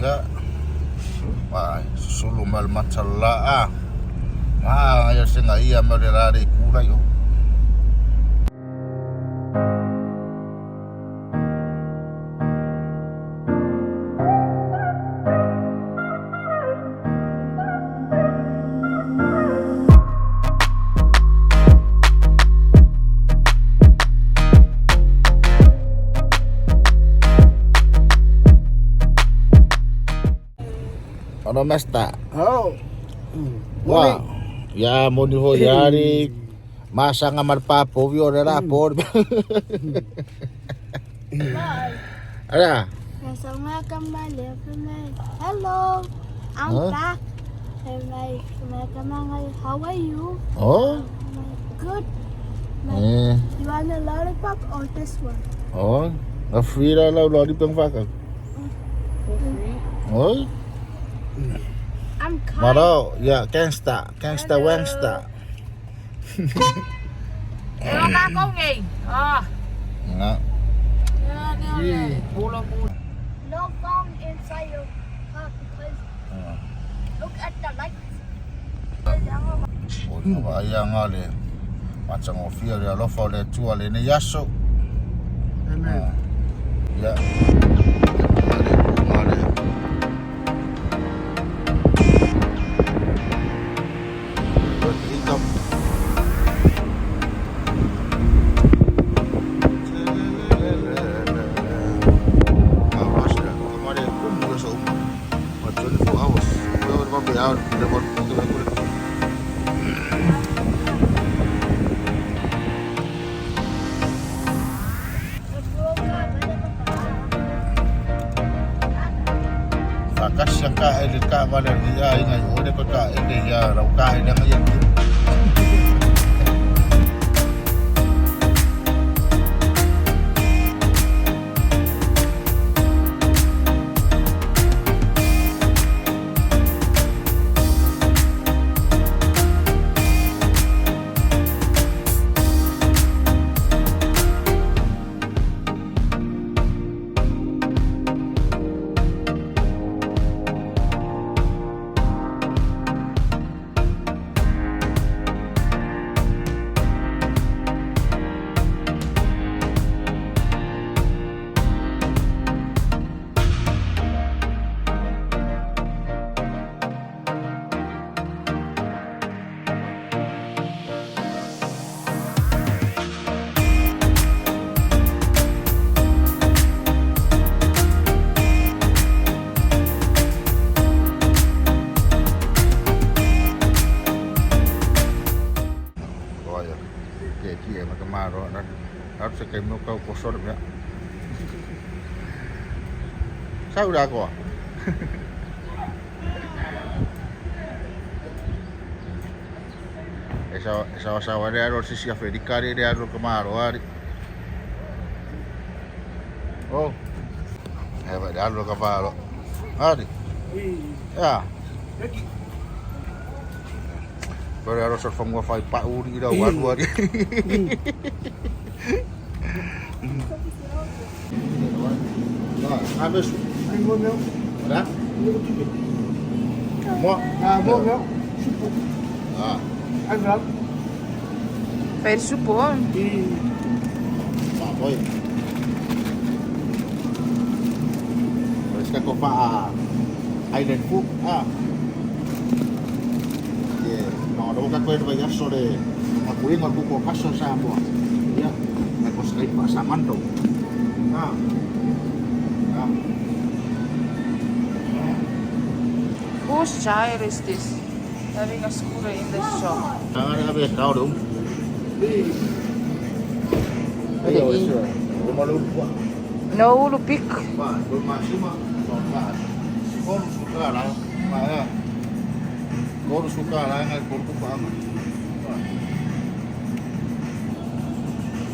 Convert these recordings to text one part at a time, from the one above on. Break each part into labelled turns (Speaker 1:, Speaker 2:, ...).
Speaker 1: ya. Wah, sulu mal macala. Ayos nga iya marirari kulay oh. Ano mesta?
Speaker 2: Oh.
Speaker 1: Wah, ya moni ho yari masa nga marpapo vi ora rapor. Ara.
Speaker 3: Hello, I'm
Speaker 1: Huh?
Speaker 3: back. How are you?
Speaker 1: Oh.
Speaker 3: Good.
Speaker 1: Eh.
Speaker 3: You want a lollipop or this one?
Speaker 1: Oh. Na free la lodi pang vaka. Oh.
Speaker 3: I'm kind.
Speaker 1: Maro, ya gangsta wangsta.
Speaker 4: Nó đang có gì?
Speaker 1: Nga.
Speaker 3: No phone inside your car because look at the lights.
Speaker 1: Oh, ba ya ngale. Macam ofia ya lo fole tua le ne yaso. Ya. Ngale. Fakas yang ka elit ka valer ya ingai ode ko ka ede ya rau ka ede ngayen. Harus kayak mau kau kosor ya. Saya udah kok. Esa dia harus sisi Afrika dia harus kemaro hari. Oh. Dia harus kemaro. Hari. Ya. Baru harus surfing wifi Pak Uri dah buat. Habis. Ada? Mau?
Speaker 2: Mau.
Speaker 1: Ah.
Speaker 2: Ada.
Speaker 4: Per supo?
Speaker 1: Pak boy. Terus ka ko pa island food no do ka ko ba sore aku ingat buku kaso sa mo. Ya, ako sa pasaman to.
Speaker 4: Whose child is this? Having a scooter in the shop.
Speaker 1: Jangan habis kau dong.
Speaker 4: Ayo,
Speaker 1: Rumah lupa.
Speaker 4: No, lupik.
Speaker 1: Pak, rumah cuma sobat. Kau suka lah, Pak. Kau suka lah ngai kurku Pak.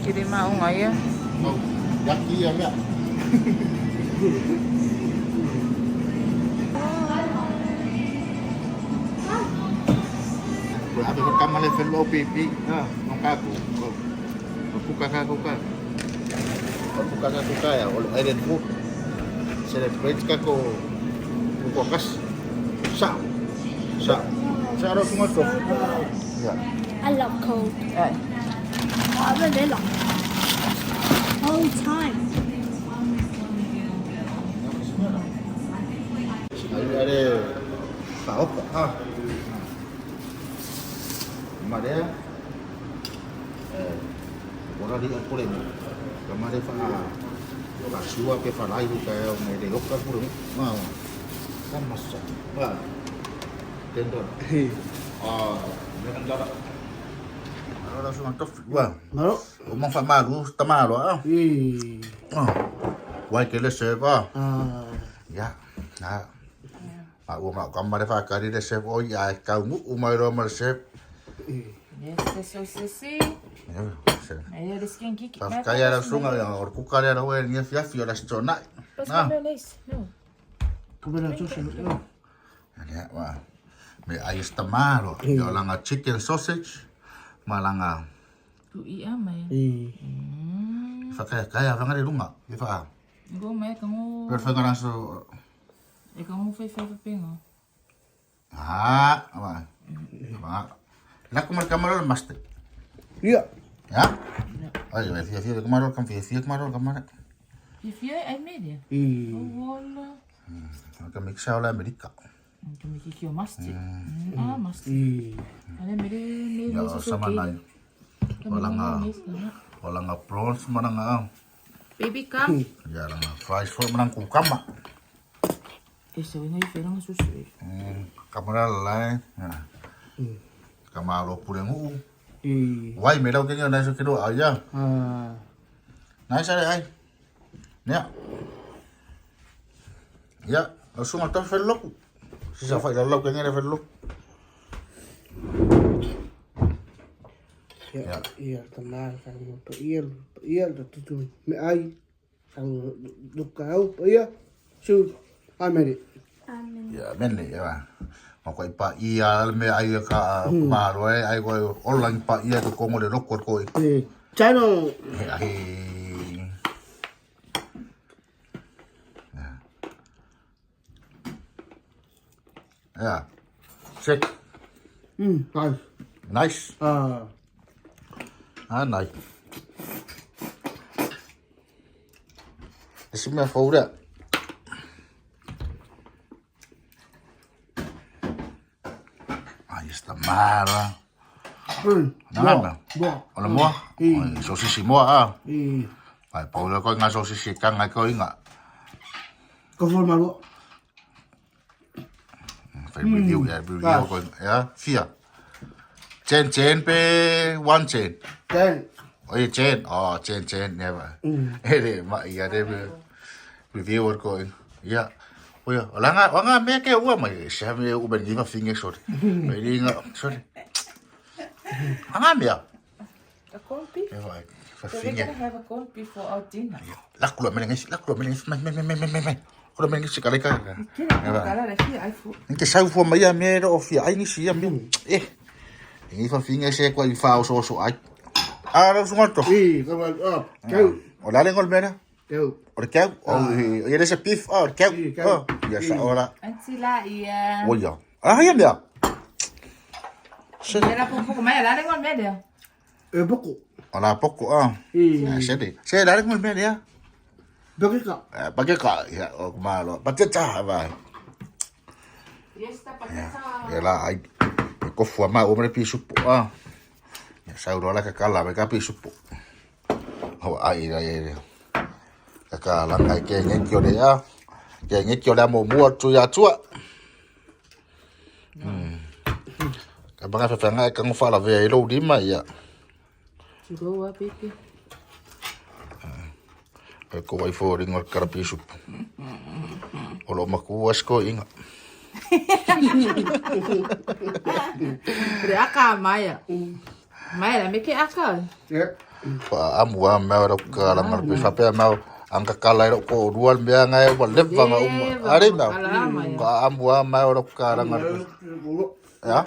Speaker 4: Kirim mau nggak ya?
Speaker 1: Kau jaki ya. Abi ko kamale fel OPP nong kaku buka ya island food celebrate ka ko Kokas. Sa. Sa ro semua tu. Ya.
Speaker 3: I love cold.
Speaker 4: Eh.
Speaker 3: Vanilla. Whole time.
Speaker 1: Ada tahu ha. Mare ora di pure ni. Kamare fa la sua che fa live che è un de lokka pure. Ma kan massa. Ba. Tendon. Jangan jarak. Kalau langsung mantap, wah.
Speaker 2: Malo.
Speaker 1: Umang fa malu, tamalo ah. Wai kele seba. Ya. Nah. Aku mak kamar fa kari de seb oh ya kau mu umai romar seb.
Speaker 4: Este sosisi.
Speaker 1: Ya.
Speaker 4: Aí eles quem que
Speaker 1: Fa kaya langsung ya or ku kaya ra wen ya fia fia la stona. Nah.
Speaker 2: Kebetulan susu.
Speaker 1: Ya, wah. Me ayis tamalo, yo langa chicken sausage, malanga.
Speaker 4: Tu ia mai.
Speaker 1: Fa kaya fa ngari lunga. Fa.
Speaker 4: Go mai kamu.
Speaker 1: Perfect langsung.
Speaker 4: E kamu fai pengo.
Speaker 1: Apa? Nak kamar master.
Speaker 2: Iya.
Speaker 1: Ya? Ayo, via kamar kam via kamar.
Speaker 4: Fia ai media. Wala.
Speaker 1: Kam mixa ola Amerika.
Speaker 4: Kami kikio masti. Masti. Ada mere
Speaker 1: Ya sama nai. Wala nga prawns mana nga.
Speaker 4: Baby come.
Speaker 1: Ya lang fries for manang kukama.
Speaker 4: Esse é o inferno susu.
Speaker 1: Kamera lain. Kamalo purengu. Wai merau kenya na so kilo aja. Nai sare ai. Ya. Ya, langsung atau velok. Sisa fai dalau kenya na velok.
Speaker 2: Iya, teman sang to iya tu me ai sang lukau iya su ameri.
Speaker 1: Ya, menle ya. Mako ipa iya me ai ka maro ai ko online pa iya to kongo de lokor ko.
Speaker 2: Chano.
Speaker 1: Ai. Ya. Check.
Speaker 2: Nice.
Speaker 1: Nice. Nice. Esse minha folha. Aí está mara. Nada. Olha moa. Sosis moa. Ai, Paula ko nga sosis kang ko nga.
Speaker 2: Ko forma lo.
Speaker 1: Review ko ya. Fia. Chen pe one chen.
Speaker 2: Kan.
Speaker 1: Oh iya chen. Oh chen never. Ma iya de reviewer ko. Ya. Oh ya, wanga me ke uwa mai. Siya me uben dinga finger shot. Mai dinga sorry. Anga me ya.
Speaker 4: A compi?
Speaker 1: Ja, vai.
Speaker 4: So we're gonna have a compi for our dinner.
Speaker 1: Laklo menengis. Men. Kula menengis sekali kan.
Speaker 4: Kala aqui, ai fu.
Speaker 1: Inte sau fo mai a me ro fi ai ni si a me. Ini fa finger se ko i fa so ai. Ara so ngorto.
Speaker 2: Come on. Kau.
Speaker 1: O la lengol mena.
Speaker 2: Kau.
Speaker 1: O kau. O ia desa beef. O kau. Ya sa ora.
Speaker 4: Antila ia.
Speaker 1: O ya. Ah ya me.
Speaker 4: Era pouco mais, lá nem media.
Speaker 2: Boko.
Speaker 1: Ala poko Sede. Se la lengol mena ya.
Speaker 2: Boko.
Speaker 1: Pakai ka ya o malo. Patata vai.
Speaker 4: Esta patata.
Speaker 1: Ya la ai. Ko fu ma o mere pisu ya sauro la ka kala me ka pisu ho ai ai ka kala ngai ke ngekyo de ya ke ngekyo la mo mo tu ya tua ka banga fa nga ka ngfa la ve lo di ma ya
Speaker 4: Chegou a pique.
Speaker 1: ko wai fo ring or ka pisu o lo maku asko inga
Speaker 4: Pre aka Maya. Maya, me que aka.
Speaker 2: Ya.
Speaker 1: pa amua me ro ka la mar pe fa pe ma angka kala ro ko rual me nga e wal leva nga are na ka amua me ro ka la mar ya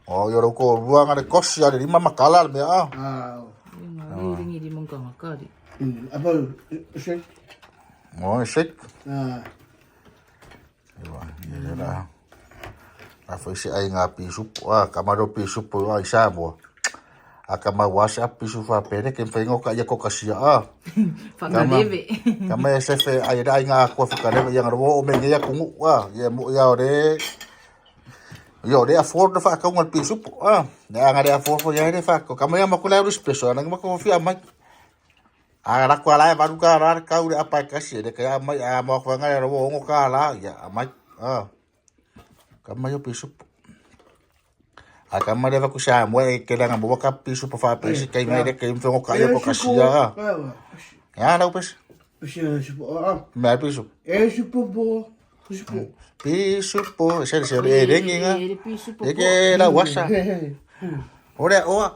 Speaker 1: o yo ro ko rual nga ko sia de mama kala me
Speaker 4: Ini di mongka makari.
Speaker 2: Apa? Shake.
Speaker 1: mo shek Ya dah. Apa isi ai ngapi sup. Kamado pi sup ai sabo. Akama WhatsApp pi sup apa ni kempengo ka ya ko kasia.
Speaker 4: Pangadebe.
Speaker 1: Kama SF ai da nga ko fikare yang ro o mengi ya kungu ya mo ya ore. Yo de afford fa ka ngal pi sup. Ya nga de afford fo ya de fa ko kama ya makula rus peso nang mako fi amai. Anak ko ala baru ka rar ka uri apa kasi de kaya amai mo ko nga ro ngo ka ala ya amai. Kama yo pi sup. Akama deva kusha mwe kailangan mo ka piso pa fa pesi kay may de kay mfengo kaya ko kasiya. Ya na upes. May piso. Piso po, ser rengi nga. Eke la wasa. Ora oa.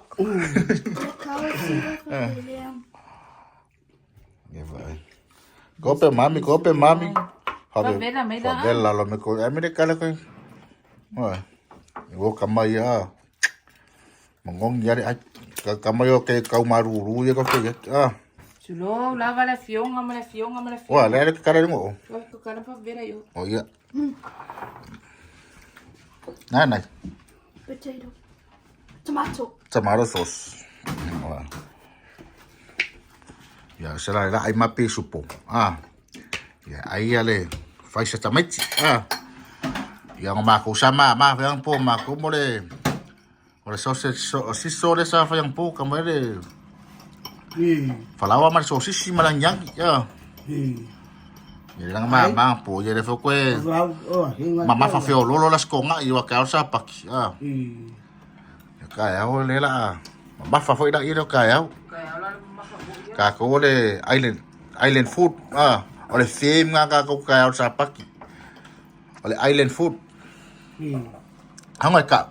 Speaker 1: Kope mami. Favela lo me ko. Amire kala ko. Wo kamaya. Mongong yari kamayo ke kau maruru ya ko ke.
Speaker 4: Sulo, lava la fiong, ama la fiong.
Speaker 1: Wah, le ka kara mo.
Speaker 4: Ko kana pa vera yo.
Speaker 1: Oh iya. Nanay.
Speaker 3: Potato. Tomato.
Speaker 1: Tomato sauce. Wah. Ya, será la ai mapi supo. Ya, ai ale. Fai sa tamati. Yang maku sama yang po maku mole sausage siso de sa yang po kamere falawa man sosis si malang yang ya lang mama po ya de fo kwe mama fa feo lolo las konga iwa ka sa pak ya kaya ho lela mama fa fo ida iro kaya ka ko le island food ole theme nga ka ko kaya sa pak ole island food. Hangoy ka.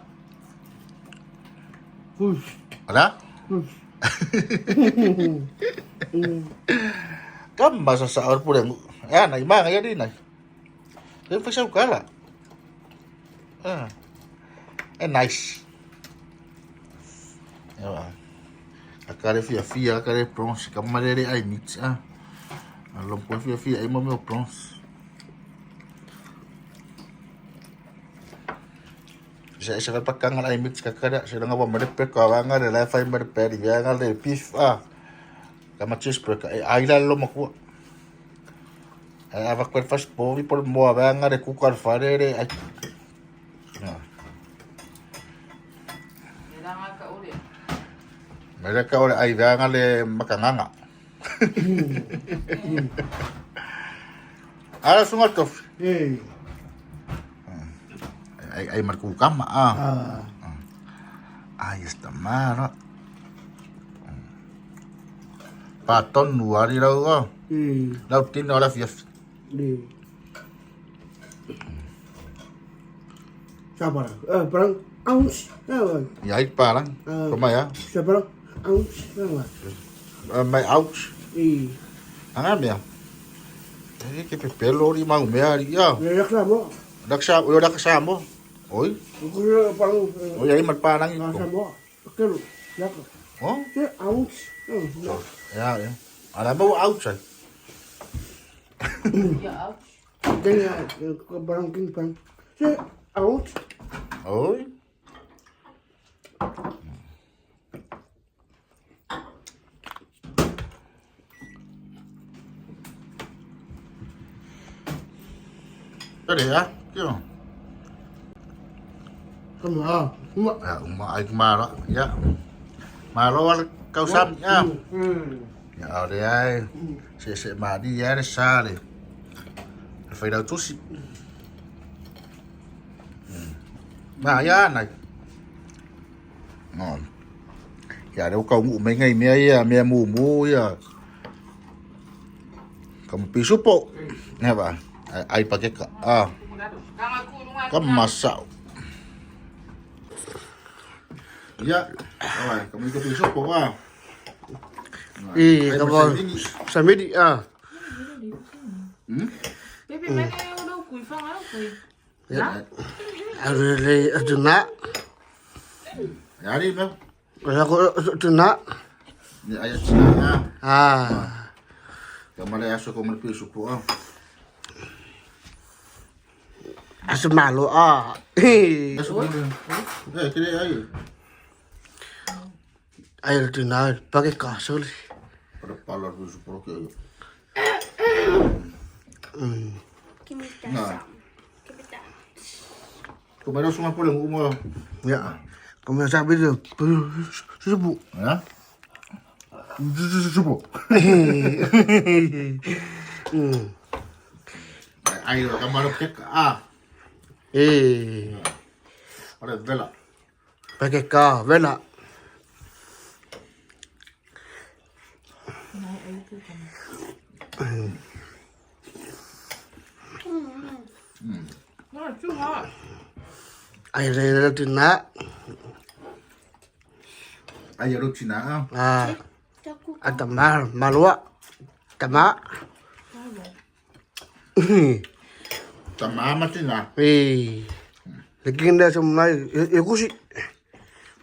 Speaker 1: Wala? Kam masa saor po lang. Yan, ay mga yan din ay. Yan pa siya ukala. Nice. Yan. Akare fia, akare prawns. Kamarere ay meats. Alam po fia, ay mamyo prawns. Saya pakai ngal image kakada saya ngapa merepek kawangan de la fai merepek dia ngal de beef kama cheese break ai la lo maku ava kwet fast bovi por mo avanga de kukar fare de ai mereka oleh ai vanga le makanganga ala sungat tof ay markukama está mara paton nuari raw tin ola fief
Speaker 2: Sabar. Parang ounce.
Speaker 1: ya ay parang kumaya
Speaker 2: Sabar. Ounce.
Speaker 1: may ouch angam ya ke pepelo ri mau meari ya
Speaker 2: Reklamo.
Speaker 1: daksamo oi
Speaker 2: Parang
Speaker 1: ay magparang ito
Speaker 2: Kasamo. Pero, yako.
Speaker 1: oh
Speaker 2: Ounce.
Speaker 1: ya alam mo ouch ay
Speaker 4: Ya,
Speaker 2: Kaya, parang king pang. Ounce.
Speaker 1: oi Tadi ya, kyo.
Speaker 2: Kamu
Speaker 1: Ya, ay maro, ya. Maro wal kausam ya. Ya, ore ay. Se madi ya sale. Fai da tusi. Nah, ya nai. Ngon. Ya, đâu kau ngủ mấy ngày mẹ mù ya. Kamu pisu po. Nghe ba? Ay pakai kan masak. Ya, kamu ikut besok po
Speaker 2: kamu sampai di
Speaker 4: Baby, mana yang udah kui fang kui?
Speaker 2: ada nak.
Speaker 1: Yari mem.
Speaker 2: Aku ada nak.
Speaker 1: Ni ayat sana.
Speaker 2: Kamu
Speaker 1: Kamu le aso kamu pisu po
Speaker 2: Asmalo ah. Hei.
Speaker 1: Kira air.
Speaker 2: Air tina pakai kasur.
Speaker 1: Pada pala tu super okey.
Speaker 3: Give me that
Speaker 1: Nah.
Speaker 3: some. Give me that.
Speaker 1: Kemarin semua pun yang umur.
Speaker 2: Ya. Kamu sabi tu. Subuh.
Speaker 1: Ya. Super. Air kamar kek ada bela.
Speaker 2: Pakai ka vela.
Speaker 4: No, too hot.
Speaker 2: Air tina.
Speaker 1: Air Cina.
Speaker 2: Ah.
Speaker 3: Taku.
Speaker 2: Atamar malua. Tama.
Speaker 1: Sama Cina.
Speaker 2: Eh. Lagi dah semua ikusi.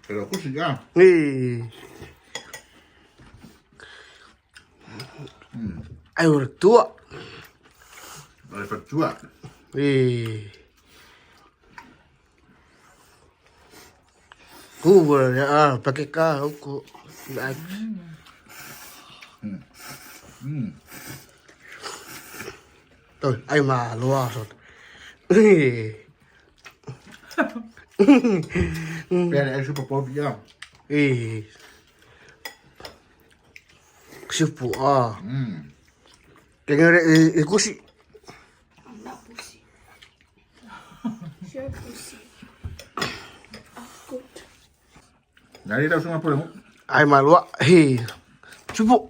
Speaker 1: Pero aku sih ya.
Speaker 2: Eh. Air tua.
Speaker 1: Ada percua.
Speaker 2: Eh. Kubur ya pakai ka aku. Thôi, ai mà loa rồi.
Speaker 1: Biar air super pop ya.
Speaker 2: Sư phụ à. Cái này có gì?
Speaker 3: I'm not pussy. You're pussy. I'm good.
Speaker 1: Dari dah semua pun.
Speaker 2: Ai mà loa. Sư phụ.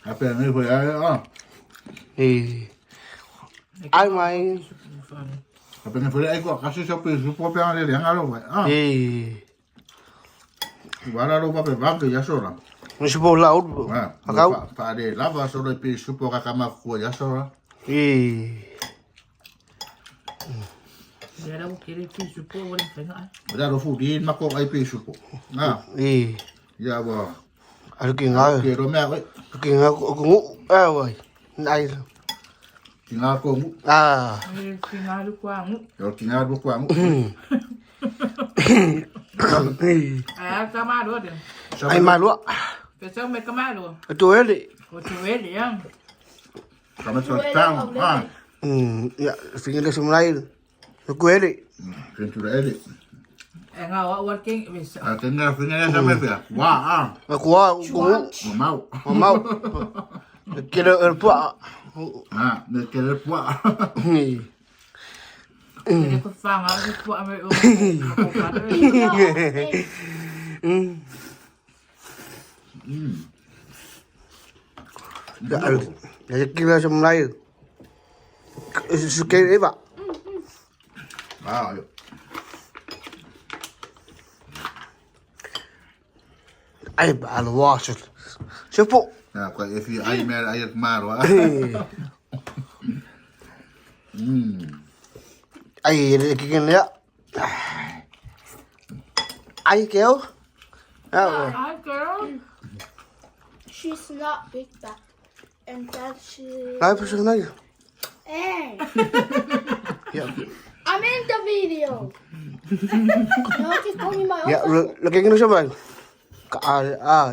Speaker 1: Apa yang ni boleh ah?
Speaker 2: Ai mà
Speaker 1: Apa yang boleh aku kasih siapa super yang ada yang alo ah. Bara lo pape bang ya sora.
Speaker 2: sư phụ lão
Speaker 1: Ah,
Speaker 2: Akau.
Speaker 1: pa de lava sora pe super kakama ko ya sora.
Speaker 4: Dia dah kira tu super boleh tengok.
Speaker 1: Bara lo fu din mako ai pe super. Ah, ya ba.
Speaker 2: Ở kia ngồi.
Speaker 1: Ke ro me ai.
Speaker 2: Kia ngồi ngủ. Rồi. Này.
Speaker 1: Tinggal ko mu.
Speaker 4: Dia tinggal lu kuang.
Speaker 1: Yo tinggal bu ko mu.
Speaker 4: Kamar dua dia.
Speaker 2: Ai mà loa.
Speaker 4: Besok mai kamar dua.
Speaker 2: Tôi ấy đi.
Speaker 4: Oh, tu dia.
Speaker 1: Kami so tang. Ah.
Speaker 2: Ya, tinggal di semua lain. Tôi ấy đi.
Speaker 1: Pintu dah edit.
Speaker 4: Ngau working besok.
Speaker 1: Ah, tengah fingernya sampai ya. Wah, ah.
Speaker 2: Aku ngủ.
Speaker 1: Mau.
Speaker 2: Mau. Kira erpa.
Speaker 1: Ah, nak kira puak.
Speaker 4: Dia kau faham aku buat ambil
Speaker 2: Ya, kira semua lain. Sekali pak.
Speaker 1: Ah, yo.
Speaker 2: Ai bà là hoa sụt. Sư phụ.
Speaker 1: Nah, kau isi air mer air kemar wah.
Speaker 2: Ai cái này á. Ai kéo.
Speaker 4: Ai girl.
Speaker 3: She's not big back. And that she.
Speaker 2: Nói phải sao nói.
Speaker 3: Hey,
Speaker 2: Dạ.
Speaker 3: I'm in the video. No, just call me my
Speaker 2: Dạ,
Speaker 3: uncle.
Speaker 2: là cái nó sao vậy?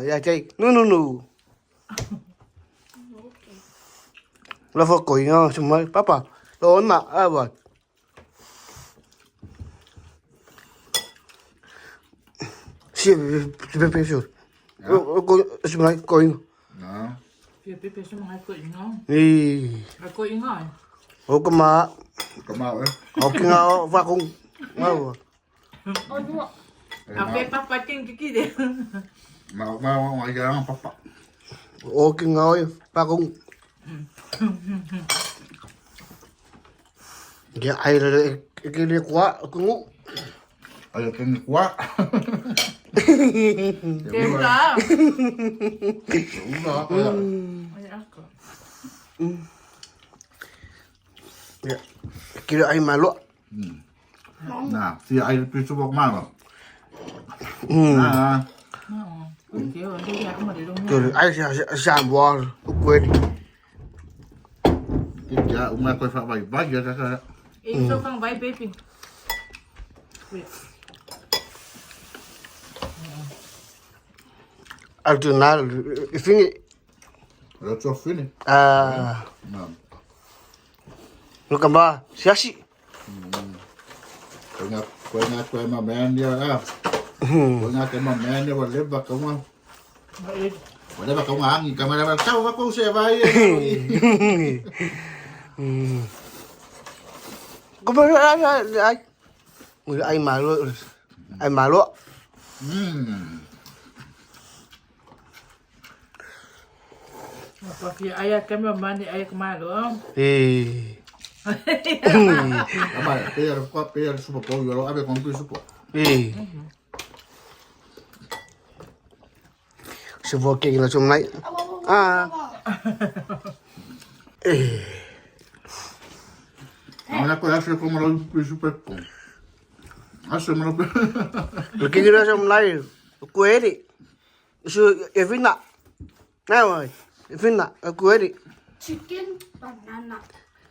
Speaker 2: Ya chơi. No. Là phải coi nhau xong rồi papa. Đó mà vậy. Sì, ti piaciuto? Sembra coi.
Speaker 1: Nah,
Speaker 4: Dia pipi semua aku ingat.
Speaker 2: Ih,
Speaker 4: Aku ingat.
Speaker 2: o kama,
Speaker 1: kemar eh.
Speaker 2: o kinga va con. Wow.
Speaker 3: Oh, no.
Speaker 4: Apa papa ting kiki dia.
Speaker 1: Mau jangan papa.
Speaker 2: O kinga va con. Ya ai cái này quá cũng
Speaker 1: Ayo kini kuat.
Speaker 4: Dia pula.
Speaker 1: Udah.
Speaker 4: Ayah aku.
Speaker 2: ya kira ai malu.
Speaker 1: Nah, si air pisu bok mana? Nah,
Speaker 4: Dia dia aku mau di rumah.
Speaker 2: Rồi ai sẽ bò quên.
Speaker 1: Cái dạ ông quay phải vay vay ra ra.
Speaker 4: It's so fun, bye baby.
Speaker 2: Al final, fini.
Speaker 1: Rồi cho fini.
Speaker 2: Ah, no kamba, siasi.
Speaker 1: Quay mà men đi à. Quay cái mà men đi vào lên vào công an. Vào đây vào công an, nhìn camera vào sau các cô xe vay.
Speaker 2: Có bao nhiêu anh? Người anh mà luôn, anh mà luôn.
Speaker 4: Pakai ayah cameraman ni ayah kemana dong?
Speaker 1: Apa ya? Pera super po, yo abe con tu super.
Speaker 2: Sư vô kia là trong này. À.
Speaker 1: Ahora puede hacer como lo super po. Hacemos lo.
Speaker 2: Rồi kia là trong này. Quế đi. Sư Evin ạ. Nào rồi. Evin ạ, quế đi.
Speaker 3: Chicken banana.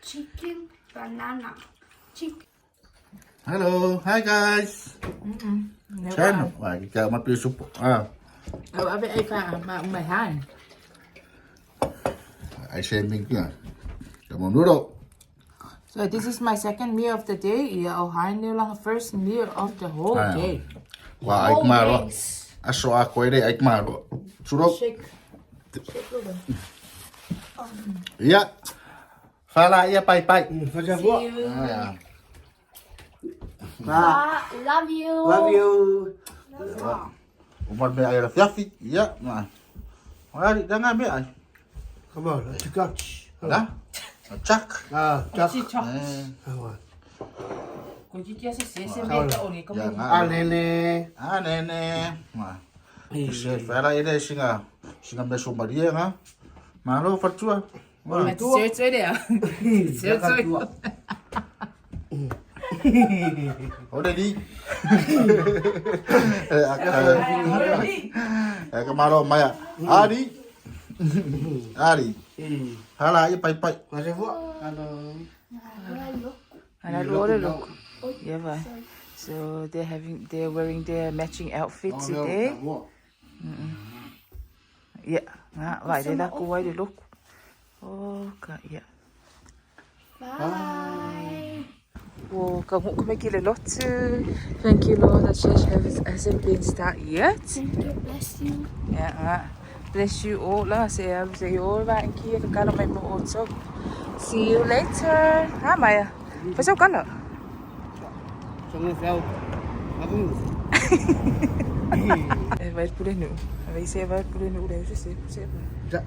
Speaker 3: Chicken banana. Chicken.
Speaker 1: Hello, hi guys. Channel, wah kita mau pilih sup.
Speaker 4: Abe ay ka mày hai.
Speaker 1: I say mình kia. Kamu dulu.
Speaker 4: So this is my second meal of the day. Yeah, oh hai ni lang first meal of the whole day.
Speaker 1: Wah, ik maar lo. Aso aku ini ik maar lo. Suruh.
Speaker 4: Shake. Shake luôn.
Speaker 1: Iya. Fala iya pai pai.
Speaker 2: Phải ra vô.
Speaker 3: Love you.
Speaker 2: Love you.
Speaker 1: Umat be air fiafi. Iya, nah. Wah, jangan be ay.
Speaker 2: Không bảo là chỉ có.
Speaker 1: Dah. Cak.
Speaker 2: À, chắc.
Speaker 4: Chị chọc.
Speaker 2: Rồi.
Speaker 4: Cô chị kia sẽ biết cậu này có
Speaker 1: Jangan.
Speaker 4: muốn.
Speaker 2: À nene.
Speaker 1: Ah, nenek. Nah. Fala ini singa beso Maria, ha? Malo fatua.
Speaker 4: Mày chơi đấy à? Chơi.
Speaker 1: Udah di. Kemaro Maya. Adi. Adi. Hala iya pai pai.
Speaker 2: Phải ra vô. Hello.
Speaker 4: Ana look. Yeah, vậy. So they're wearing their matching outfits today. Yeah, vậy đây là cô quay được lúc. Okay, yeah.
Speaker 3: Bye.
Speaker 4: Well, come on, come here, lot. Thank you, Lord, that church service hasn't been started yet.
Speaker 3: Thank you. Bless you.
Speaker 4: Yeah, bless you all. Lah, say you all right. And kia kakala may mo also. See you later. Ha, Maya. Pasal kala.
Speaker 2: Xong sao? Aku.
Speaker 4: Vai por nu. Vai ser vai por nu. Deve ser.
Speaker 2: Dạ.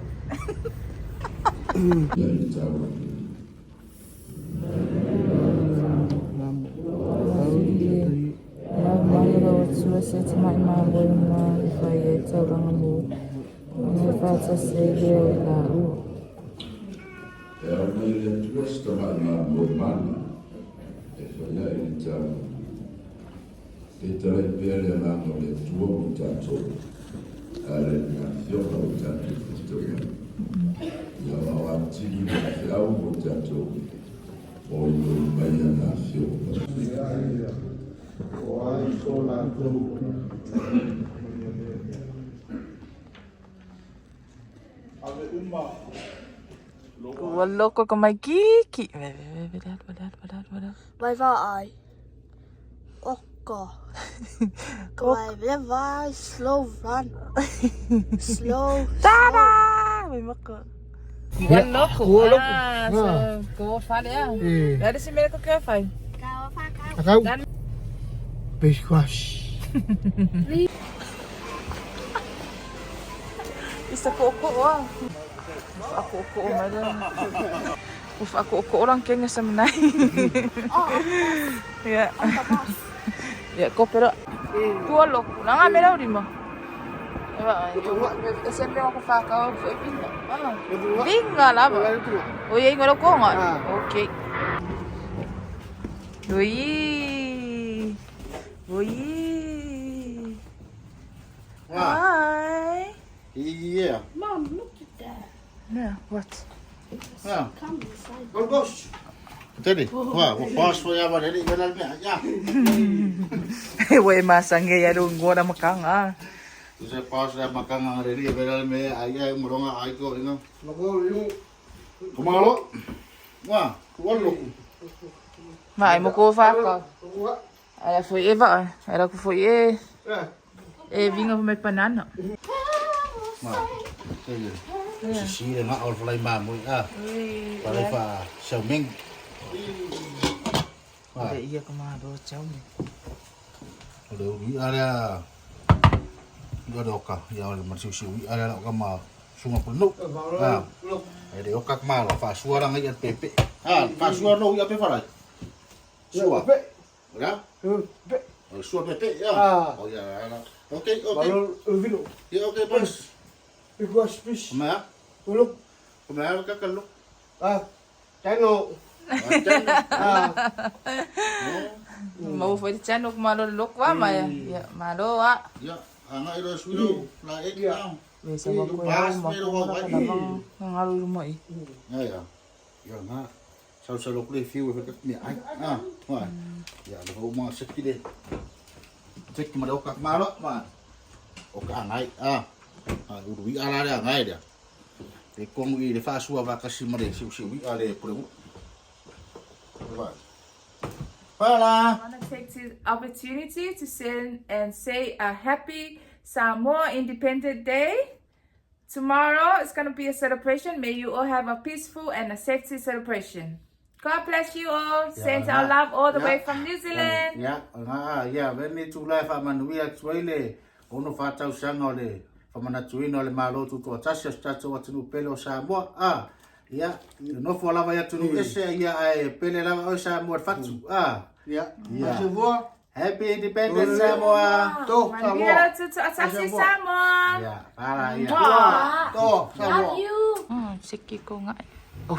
Speaker 4: Wallo ko may kiki.
Speaker 3: Vai vai. Okka. Vai slow run. Slow.
Speaker 4: Tada! May maka. Wallo ko. So go fa det. Hvad er det simpelthen du kører for?
Speaker 2: Akau. Bisquash.
Speaker 4: Isa ko ah. Ako madam. Uf ako orang kaya sa manay. Yeah. Yeah, ko pero tuolo ko. Nang amela uri mo. Siyempre ako fa ka. Vinga la ba. Oye, ngoro ko nga. Okay. Oi. Hi.
Speaker 1: Iya.
Speaker 3: Mom, look at that.
Speaker 4: Yeah, what?
Speaker 1: Ah,
Speaker 3: Come inside.
Speaker 2: Golgos.
Speaker 1: tadi. Wah, pas ya ba dali ganal mi ya.
Speaker 4: Way masangge ya dong gua na makang ah.
Speaker 1: Isa pas ya makang ang dali ganal mi ay moronga ay ko ino.
Speaker 2: Logo yung
Speaker 1: Kumalo. Wah, walo.
Speaker 4: Mai mo ko fa ka.
Speaker 2: kuha.
Speaker 4: Ai foi Eva, era que foi vinga com banana.
Speaker 1: Ma. Tadi. Si na all fly ma mo ah. Para pa Xiaoming.
Speaker 4: Ada iya kemana jauh nih.
Speaker 1: Ada wi ada. Ada oka ya ole masih si wi ada oka ma sunga penuh. Ah.
Speaker 2: Look.
Speaker 1: Ada oka ma la fa suara ngai pepe. Ah, fa suara no ya pepe lah. Suara.
Speaker 2: Pe.
Speaker 1: Ya?
Speaker 2: Pe.
Speaker 1: Oh, suara pepe ya.
Speaker 2: Ah.
Speaker 1: Oh ya. Okey, okey.
Speaker 2: Baru vino.
Speaker 1: Ya okey, bos.
Speaker 2: Igual fish.
Speaker 1: Kemana?
Speaker 2: Look.
Speaker 1: Kemana ka kalau?
Speaker 2: Ah. Chano. Ah.
Speaker 4: Mau foi de chano malo look wa maya. Ya malo wa.
Speaker 1: Ya, anga iro sulo laik ya.
Speaker 4: Bisa mo ko ya mo ko na bang ngalu mo eh.
Speaker 1: Ya ya. Ya nga. Sa lokle fiu ka mi ai. Ah, wa. Ya, lo mo sekti de. Sekti ma oka malo ma. Oka ngai ah. Ah, uri ala dia ngai dia. E kong i le fa sua va kasi ma de si wi ale por.
Speaker 4: I want to take this opportunity to send and say a happy Samoa Independence Day. Tomorrow is going to be a celebration. May you all have a peaceful and a safety celebration. God bless you all. Send our love all the way from New Zealand.
Speaker 1: Ya, ya, veni tu lai fa manuia tuile. Ono fa tau sanga ole. Fa mana tuino le malo tu tu tasha stato atu pelo Samoa. Ah, ya, no fo lava ya tu ese ya ai pele lava o Samoa fatu. Ah, ya, ya. Happy Independence Samoa.
Speaker 2: To
Speaker 4: Mangira to Atasi Samoa.
Speaker 1: Ya, para ya.
Speaker 2: To
Speaker 3: Love you.
Speaker 4: Siki ko nga. Oh.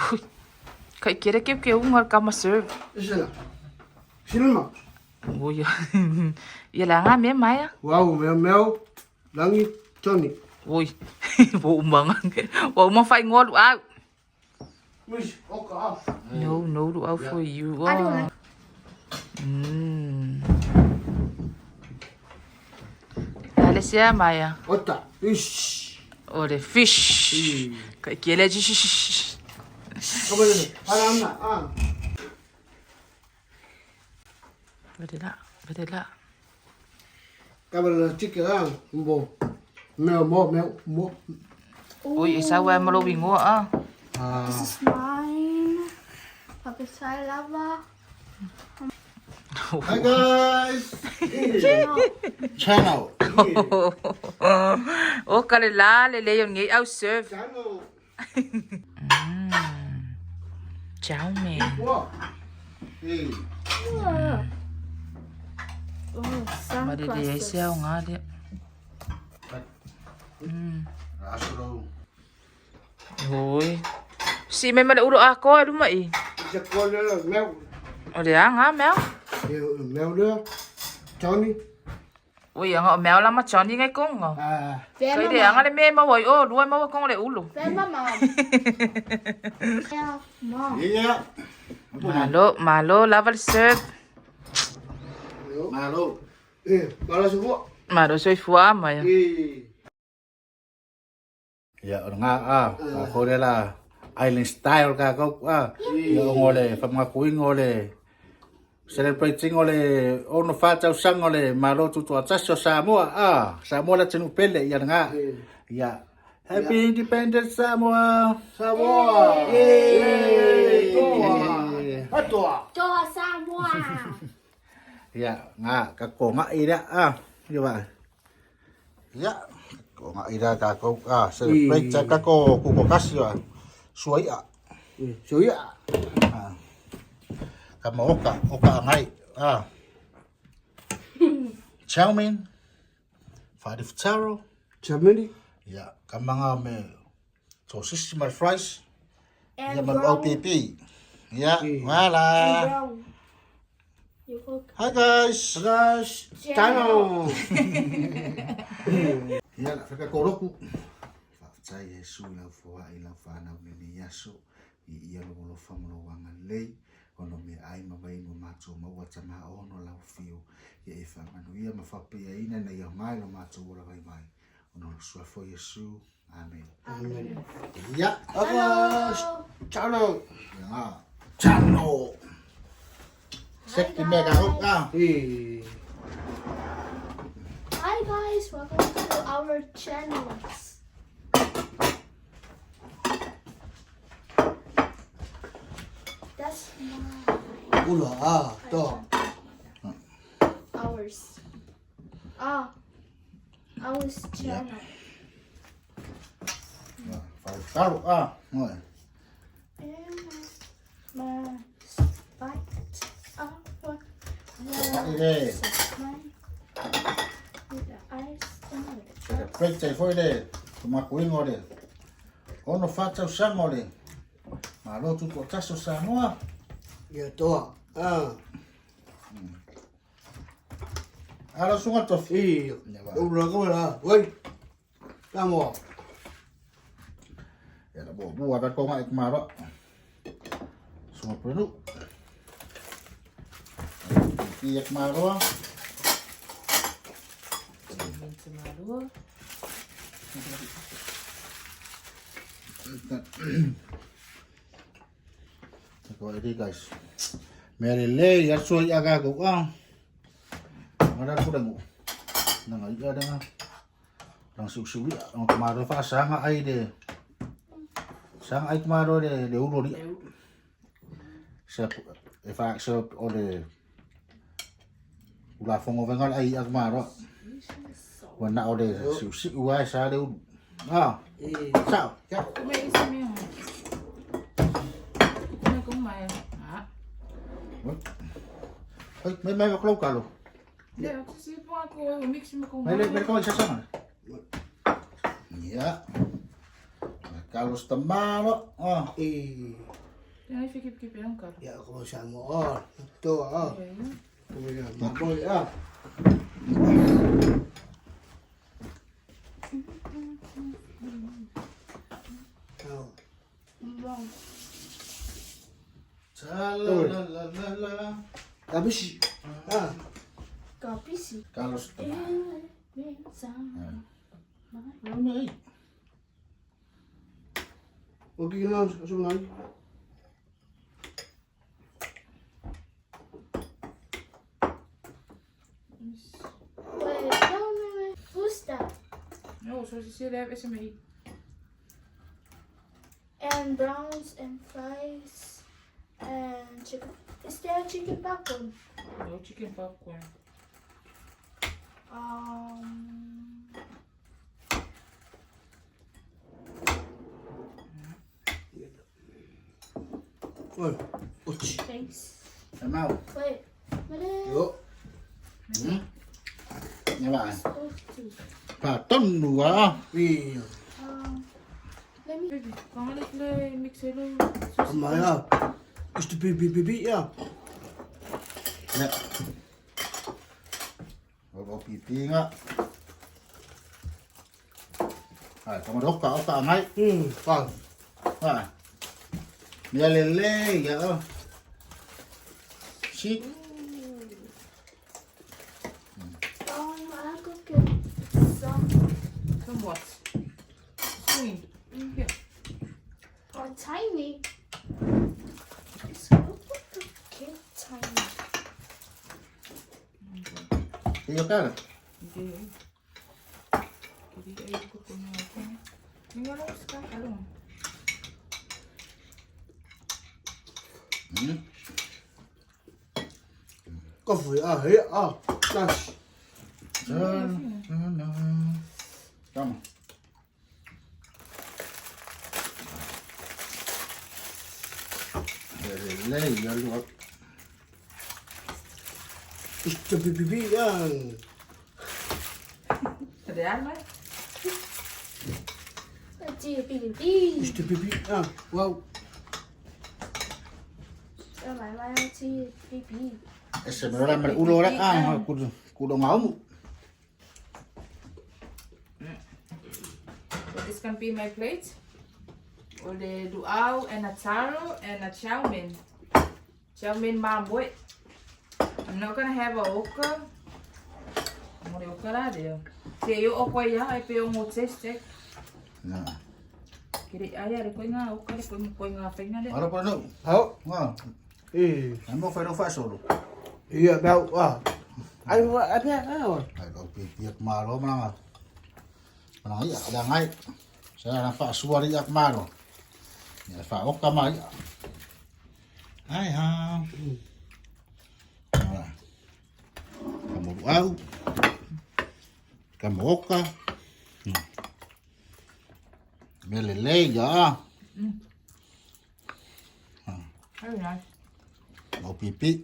Speaker 4: Kay kira kip ke ungar ka ma-serve.
Speaker 2: Isa. Sinema.
Speaker 4: Oh, ya. Ya lang nga, may maya.
Speaker 2: Wow, mel langit Johnny.
Speaker 4: Uy, buumbangan. Huwag mo fight ngod out.
Speaker 2: Miss, oka.
Speaker 4: No, do out for you.
Speaker 3: I don't like.
Speaker 4: Dale siya, Maya.
Speaker 2: Ota. Ish.
Speaker 4: O, the fish. Kay kila di shish.
Speaker 2: Kamu ni. Alam na. Ah.
Speaker 4: Badala.
Speaker 2: Kamu na chicken ah. Mo. Mel.
Speaker 4: Uy, isawa mo lo wingo ah.
Speaker 2: Ah.
Speaker 3: This is mine. Papisay lava.
Speaker 1: Hi guys.
Speaker 3: No.
Speaker 1: Channel.
Speaker 4: O, kalala, lele yung ngay out serve.
Speaker 2: Chano.
Speaker 4: Chow mein.
Speaker 2: Wow.
Speaker 1: Hey.
Speaker 3: Oh,
Speaker 4: Madidi siya nga di.
Speaker 1: Asro.
Speaker 4: Uy. Si may malauro ako, ano ma eh.
Speaker 2: Jakol na mel.
Speaker 4: O, diya nga, Mel.
Speaker 2: Mel na. Johnny.
Speaker 4: Uy, ang Mel lang machoni ngay kong.
Speaker 2: Ah.
Speaker 4: Kaya diya nga le may maway. O, luway maway kong le ulo.
Speaker 3: Then my mom. Yeah, mom.
Speaker 1: Yeah.
Speaker 4: Malo, level serve.
Speaker 1: Malo.
Speaker 2: Para semua.
Speaker 4: Malo, soy fuwa, Maya.
Speaker 1: Ya, nga ako nila island style ka ko yung ole pamakuing ole celebrating ole ono fata usang ole malo tu atasyo Samoa Samoa la tinu pele yan nga ya Happy Independence Samoa.
Speaker 2: Atua.
Speaker 3: Joa Samoa.
Speaker 1: Ya nga kako nga ida di ba ya ko nga ida kako celebrate kako kuko kasyo suaya
Speaker 2: Suya.
Speaker 1: kama oka ngai chow mein fadif taro
Speaker 2: Germany.
Speaker 1: ya kama nga me sausage mal fries ya
Speaker 3: And
Speaker 1: mal
Speaker 3: brown.
Speaker 1: OPP ya wala
Speaker 3: Brown. You cook.
Speaker 1: hi guys
Speaker 2: Chano.
Speaker 1: ya fika koroku Sai Yesu la fua ila fana ni yaso I ia lo famolo wanga lei ono me ai ma vai no macho ma wa tama ono la fio ia e fa manu ia ma fa pe ina na ia mai lo macho ora vai mai ono sua fo Yesu amen ya
Speaker 2: Apa? Chalo.
Speaker 1: ya chano sekti mega oka
Speaker 2: Eh.
Speaker 3: Hi guys, welcome to our channel. That's my
Speaker 2: Ula to.
Speaker 3: ours. Ours channel.
Speaker 1: phải tao rồi
Speaker 3: And my spite our
Speaker 1: đi đi
Speaker 3: with the ice and with the
Speaker 1: cái
Speaker 3: truck.
Speaker 1: break chạy phôi đi mà cuối ngồi đi có nó phát sao sáng ngồi đi mà lo chút có chắc sao sáng nữa
Speaker 2: Ya to.
Speaker 1: lo xuống ăn tập
Speaker 2: Eh. Ula ko la. Woi. Tamo.
Speaker 1: ya là bộ bùa đặt công lại mà đó xuống với nụ tiệc mà đó gọi đi guys mẹ lê ya xuôi aga cũng không mà đã có ngủ đang ở đây đang đang sụp sụp đi mà nó phát sáng ai đi sáng ai mà rồi để uống rồi đi sẽ phải sẽ ở đây là phòng ngồi ngon ai mà đó còn nào để sụp sụp ai sao đều
Speaker 2: Eh.
Speaker 1: sao
Speaker 2: Ya.
Speaker 4: Come esse mesmo. Come com mais.
Speaker 1: mấy mấy bác lâu cả luôn
Speaker 4: Deve ser uma coisa, mix com
Speaker 1: mấy mấy con sao sao ya kalau setengah đó
Speaker 2: Eh.
Speaker 4: Aí fica aqui bem caro.
Speaker 2: Ya ko sa mo. To Kuya maboy
Speaker 3: Wrong.
Speaker 1: la
Speaker 2: Habis.
Speaker 3: Copy.
Speaker 1: kalau setengah
Speaker 2: Okay na sunod.
Speaker 3: Wait, no. Who's that?
Speaker 4: Não, só se deve esse meio.
Speaker 3: And browns and fries and chicken. Is there chicken popcorn?
Speaker 4: No chicken popcorn.
Speaker 2: Oi. Uch.
Speaker 3: Thanks.
Speaker 1: em nào
Speaker 3: Wait, what is
Speaker 2: Yo.
Speaker 1: nha bạn
Speaker 3: supposed to?
Speaker 1: và tân nữa
Speaker 2: Eh.
Speaker 3: Let me.
Speaker 4: Baby, vamos lá mix ele.
Speaker 2: Amaya. Ist pipi ya.
Speaker 1: nè có pipi á có một đốc cả ngay
Speaker 2: Fine.
Speaker 1: mẹ lê vậy shit
Speaker 3: I go get some
Speaker 4: Some what? Swing. Here.
Speaker 3: tiny. It's good to get tiny.
Speaker 1: thì có cái này
Speaker 4: Hindi. Hindi ay ko kumain. Hindi nga lang sa kalong.
Speaker 2: Coffee here. Nice.
Speaker 1: Come. Lê giờ luôn
Speaker 2: Ist pipi ya.
Speaker 4: Ada arma?
Speaker 2: Ist pipi ya. Wow.
Speaker 1: ese me lo dan el ulo ahora culo mau
Speaker 4: it's gonna be my plate. Or the luau and a taro and a chow mein. Chow mein mamboy. I'm not gonna have a okra. I'm gonna okra there. See you okra ya, I pay on what taste check.
Speaker 1: Nah.
Speaker 4: Kiri ayah ada kau ingat okra, kau ingat apa ingat deh.
Speaker 1: Ada apa nak?
Speaker 2: Hảo.
Speaker 1: Wah, amo phải đâu phải solo.
Speaker 2: Iya, bau. Anh biết rồi.
Speaker 1: Phải có việc mà đó mà. Mà nói là ngay. Sẽ là phải xua đi mà rồi. Phải ốc cam ấy. Ai ha. Một áo. Cầm ốc á. Mẹ lê giờ.
Speaker 4: Very nice.
Speaker 1: Mau pipi.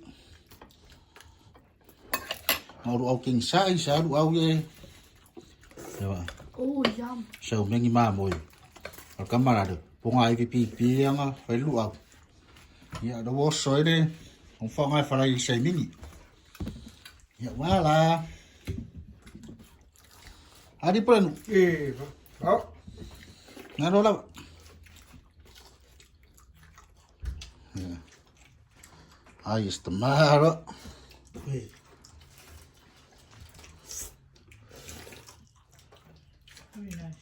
Speaker 1: Mau đủ king size, sao đủ áo gì? Được không?
Speaker 3: Oh, yum.
Speaker 1: Sao mình nghĩ mà mồi. Ở camera được. Bông ai pipi yang phải đủ áo. Ya đâu có soi đi. Không phải ai phải xây mini. Ya quá là. Adi pun.
Speaker 2: Hảo.
Speaker 1: Nggak ada lah. Ay, estimado.
Speaker 4: Very nice.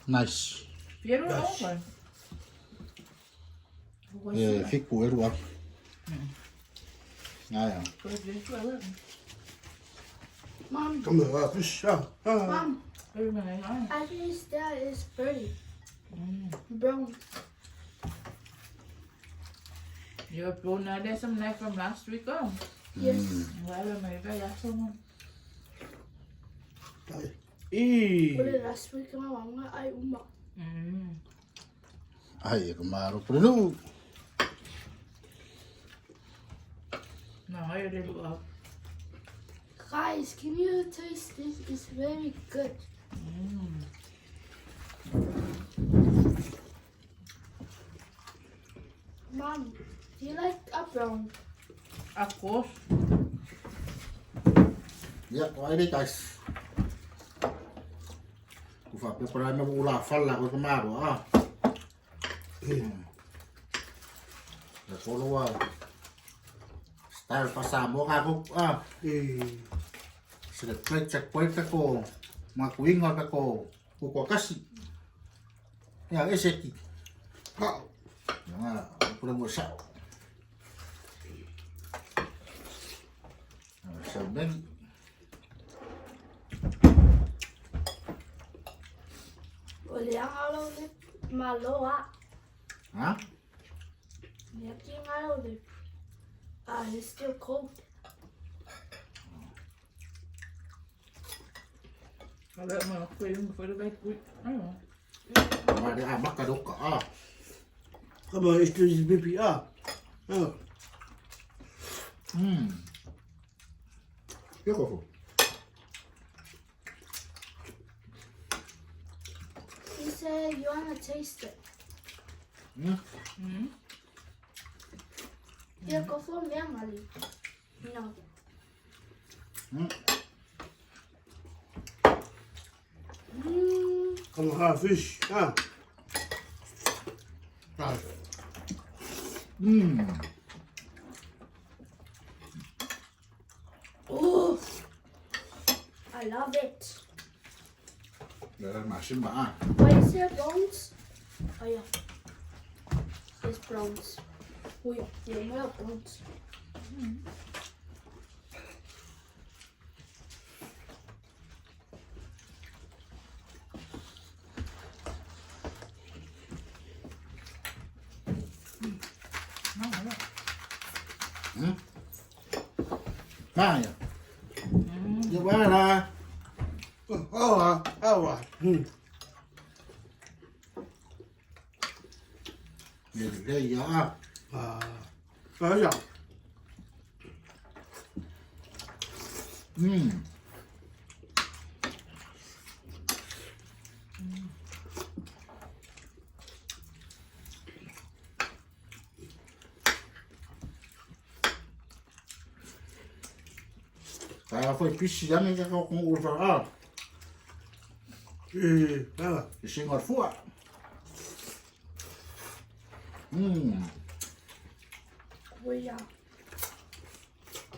Speaker 1: Nice.
Speaker 4: Pero okra.
Speaker 1: Fick på er då. Ja, ja.
Speaker 3: Mom,
Speaker 2: Kom her, fisk.
Speaker 3: Mom,
Speaker 4: Very nice.
Speaker 3: I think that is birdie. Brown.
Speaker 4: Your bone there's some knife from last week. Oh,
Speaker 3: Yes.
Speaker 4: well, maybe that's someone.
Speaker 3: Put it last week and I'm going to uma.
Speaker 1: Ay, kemaro perlu.
Speaker 4: No, I already look up.
Speaker 3: Guys, can you taste this? It's very good. Mom, do you like a brown?
Speaker 4: Of course.
Speaker 1: Ya, kau ini guys. Ku fa pe para me ula falla ko kemaro ah. Ya follow ah. Style pasamo ka ko ah. Sudah cek ko. Makuinga ko. Ku ko kasi. Ya, ese aquí.
Speaker 2: Hảo.
Speaker 1: Ya, podemos usar. So then,
Speaker 3: Well, yang alo ni malo ah.
Speaker 1: huh?
Speaker 3: Yang alo ni. It's still cold.
Speaker 4: I let my cream for the bake week. I don't know.
Speaker 1: Mà để mắc cả đục cả.
Speaker 2: Kom her, ist das Baby.
Speaker 1: Biết không?
Speaker 3: He said you wanna taste it. Yeah, go for me, Mali. No.
Speaker 2: Kom her, fisk.
Speaker 3: Oh, I love it.
Speaker 1: Để mà xin bà.
Speaker 3: Why is there bones? Oh yeah. There's bones. Oh yeah, there are bones.
Speaker 1: Ba nhỉ? Như ba là. Để đây giờ.
Speaker 2: Phải rồi.
Speaker 1: Tại phải fish ra nên cho con uống vào.
Speaker 2: Đó.
Speaker 1: Thì xin ngọt phua.
Speaker 3: We are.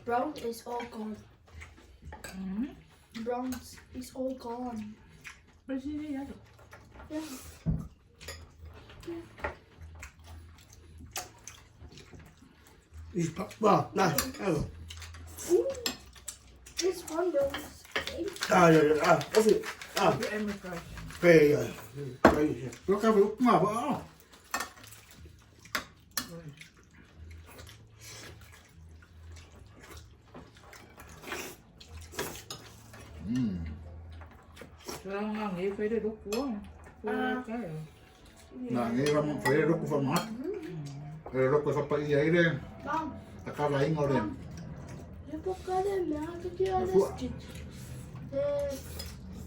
Speaker 3: Brown is all gone. Bronze is all gone.
Speaker 4: Bữa gì đi đó.
Speaker 3: Yeah.
Speaker 2: Đi bắt bò. Này.
Speaker 3: Ooh, this one bronze.
Speaker 2: Rồi. Có gì?
Speaker 4: Em mới coi.
Speaker 2: Về rồi. Đây.
Speaker 1: Có cái vụ mà vỡ.
Speaker 4: Ngon nghĩ phải đi đút cuốn. Cái rồi.
Speaker 1: Nah, ini memang phải rok ko fa mat. Rok ko fa pa iya ide.
Speaker 3: Mom,
Speaker 1: Akala ingo rin.
Speaker 3: eu vou cadê minha? Que dia é este?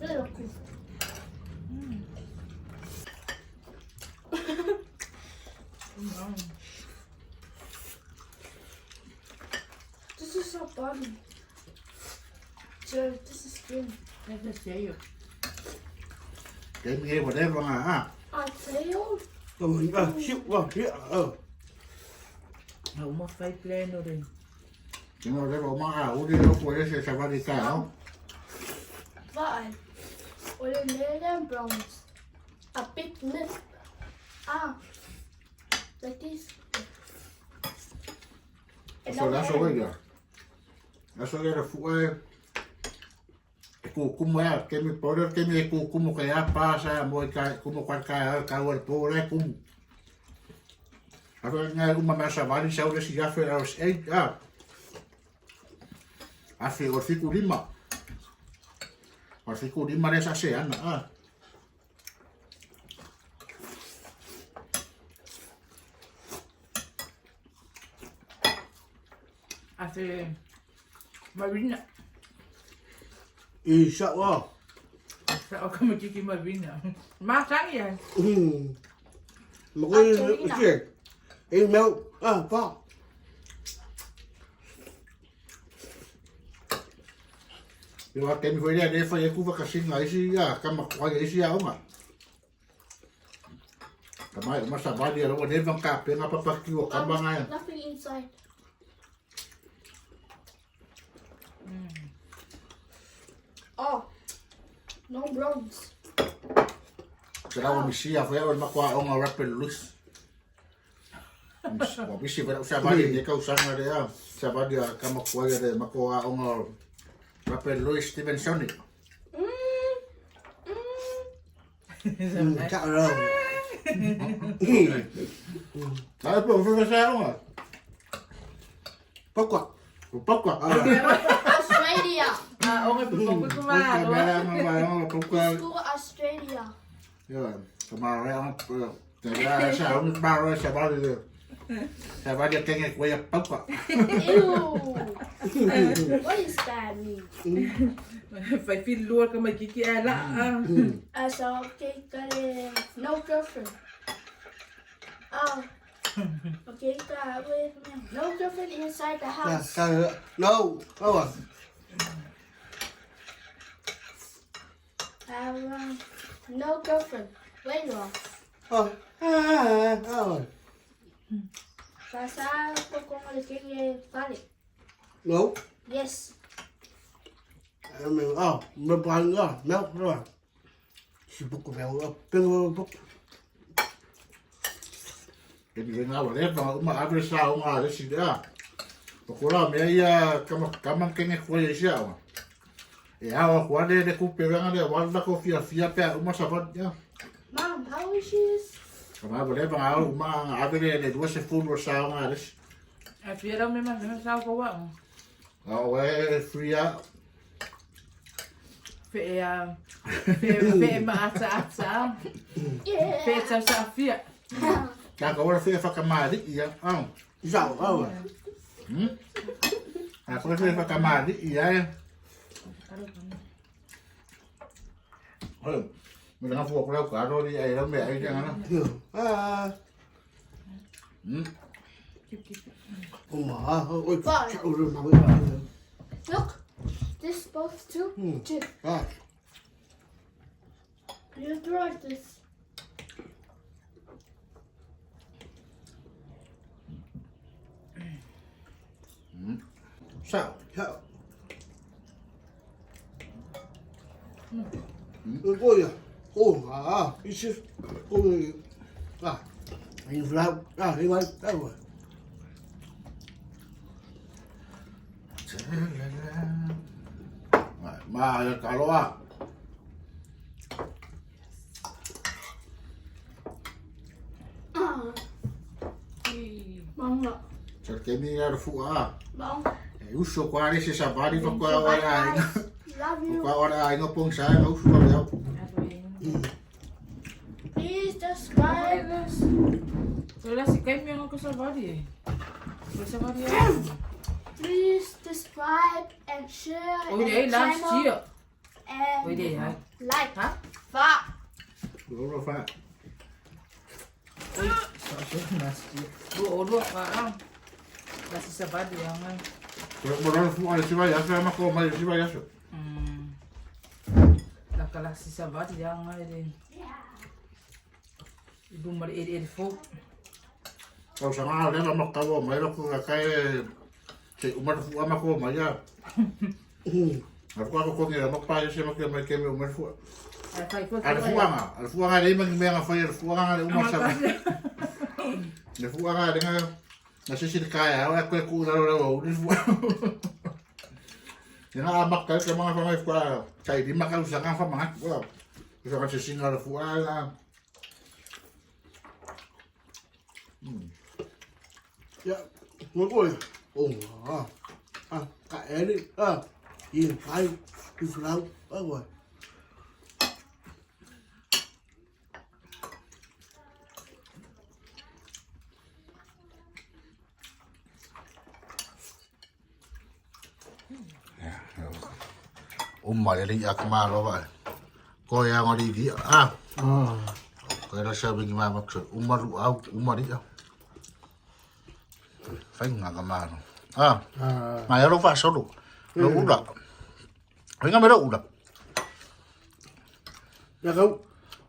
Speaker 3: É louco.
Speaker 4: Ngon.
Speaker 3: This is so body. Jared, this is skin.
Speaker 4: Em sẽ xé vô.
Speaker 1: Cái nghe vào đây vào à.
Speaker 3: I failed.
Speaker 2: Rồi. Xíu vào.
Speaker 4: Không có phải plan đâu đi.
Speaker 1: Cái nó đây vào mà u đi đâu có sẽ sao vào đi sao?
Speaker 3: But only made them bronze. A big lip. Like this.
Speaker 1: So that's all right. That's all right phụ ai. Ku kumaya kemi poder kemi ku kumu kaya pa sa mo ka kumu kwan ka wal po re kum. Ado nga uma sa vali sa ore si gafe aos 8 Afi o fiku lima. O fiku lima re sa se ana
Speaker 4: Hace Marina.
Speaker 2: Sợ quá.
Speaker 4: Sao có một chiếc Marina. Má sáng vậy.
Speaker 2: Mà có gì? Em mèo. Có.
Speaker 1: Yo kemi foi de fa ku va kasin ngai si kama kwa ge si ama. Kama ma sa vali ro ne van ka pe nga pa ki o kama nga.
Speaker 3: Nothing inside. Oh, no bronze.
Speaker 1: Kira o misia foi o ma kwa o nga rappel lus. O misi va sa vali de ka usanga de sa vali kama kwa ge de ma kwa o nga rappel Louis Stevenson.
Speaker 2: Chắc rồi.
Speaker 1: Ai po foi sa o nga.
Speaker 2: Bóc quạt.
Speaker 1: Bóc quả.
Speaker 3: Australia.
Speaker 4: Ông ấy bị bóng với ma
Speaker 1: Cái
Speaker 4: luôn.
Speaker 1: mà bóc quả.
Speaker 3: School Australia.
Speaker 1: Rồi, mà ra tại ra sao không bao rồi sao bao được. Sao bao được cái quay bóc quả.
Speaker 3: Ew. What is that mean?
Speaker 4: Phải phin luôn cái mấy cái kia lạ.
Speaker 3: So, okay, got no girlfriend. Oh. Okay, got with no girlfriend inside the house.
Speaker 2: No. Đâu à?
Speaker 3: No girlfriend. Wait, no.
Speaker 2: Rồi.
Speaker 3: Pasa con el que vale.
Speaker 2: No.
Speaker 3: Yes.
Speaker 2: Mình mình bằng rồi. Mèo rồi. Chỉ bóc của mèo bên bóc.
Speaker 1: Cái gì nào đấy mà ai sao mà đấy gì đó. Có là mấy cam cái quay sao. Ya, kwa de kuperanga de wala ko fia pe uma sabat ya.
Speaker 3: Mom, how is she?
Speaker 1: Kama boleh bang uma avere de duas se full sa nga des.
Speaker 4: Phía đâu mà sao có vậy?
Speaker 1: We fria.
Speaker 4: Phải mà asa.
Speaker 3: Yeah.
Speaker 4: Phải sao phía.
Speaker 1: Ka ko ora fia fa kamari ya.
Speaker 2: Giàu rồi.
Speaker 1: Ko fia fa kamari ya. Mình đang phục đâu cả rồi đi ai đâu mẹ ấy chẳng nó.
Speaker 2: Ôi, chậu rồi mà bây giờ.
Speaker 3: Look, this both too. Chip. You try this.
Speaker 1: Sao?
Speaker 2: Sao? Ôi à, isso, ôi, anh làm, đi bay, đâu rồi?
Speaker 1: Mà cả lo à.
Speaker 3: Bông ạ.
Speaker 1: Sao cái mi ra phụ à?
Speaker 3: Bông.
Speaker 1: Uso qua đi sẽ ba đi vào qua qua đây.
Speaker 3: Love you.
Speaker 1: Qua qua đây nó pung sai nó uso vào đâu.
Speaker 3: Please subscribe.
Speaker 4: Soalnya si Kemi yang aku sabari. Sabari ya.
Speaker 3: Please subscribe and share
Speaker 4: Oh,
Speaker 3: and
Speaker 4: dia last
Speaker 3: channel
Speaker 4: year.
Speaker 3: and
Speaker 4: Oh, dia ya.
Speaker 3: like.
Speaker 4: Hả?
Speaker 3: Và
Speaker 1: Đúng rồi phải.
Speaker 4: Sao sih nasi? Dua kan? Nasi sabari yang kan.
Speaker 1: Kalau mau phụ ada siapa ya? Saya mau mai siapa ya?
Speaker 4: Nakalah si sabari yang kan ini. Ibu mari iri fo.
Speaker 1: Kalau sama ada mau tahu mai lo kayak si umar phụ ama ko mai ya. Aku ngira mau pa siapa que mai que umar phụ. Al fuanga de mang menga foi al fuanga de umar sa. Le fuanga de nga nasi kaya aku ku la lo di fu. Yang amak kali ke mga famay fuanga kay di makal sa nga famang. Wow. Isa ka singa al fuanga.
Speaker 2: Dạ, ôi, cãi đi, nhìn phải, đi đâu, rồi.
Speaker 1: Umma ya ring akma lo ba. Ko ya ngori di Ko ra sabi ni ma maksud umar au umar ya. Phải ngạc mà mà nó pha số đủ nó uống được phải ngắm mấy đâu uống được
Speaker 2: Dạ không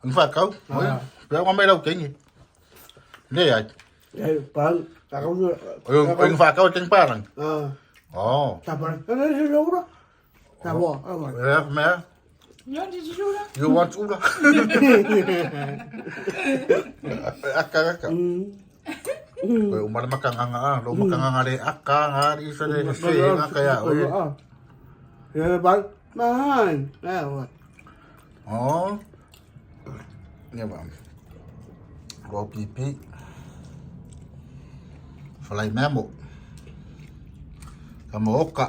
Speaker 1: anh pha câu mới béo ngắm mấy đâu cái gì đây à
Speaker 2: đây bạn cả không
Speaker 1: anh pha câu trên ba lần ồ
Speaker 2: chả bạn cái đấy đâu đó chả bỏ
Speaker 1: mẹ
Speaker 4: Yang di situ dah.
Speaker 1: you want uống được akka umar makanganga lo makanganga de akka ngari sa de se kaya
Speaker 2: ya bạn man rồi
Speaker 1: nghe bảo lo pipi falai memo kamu oka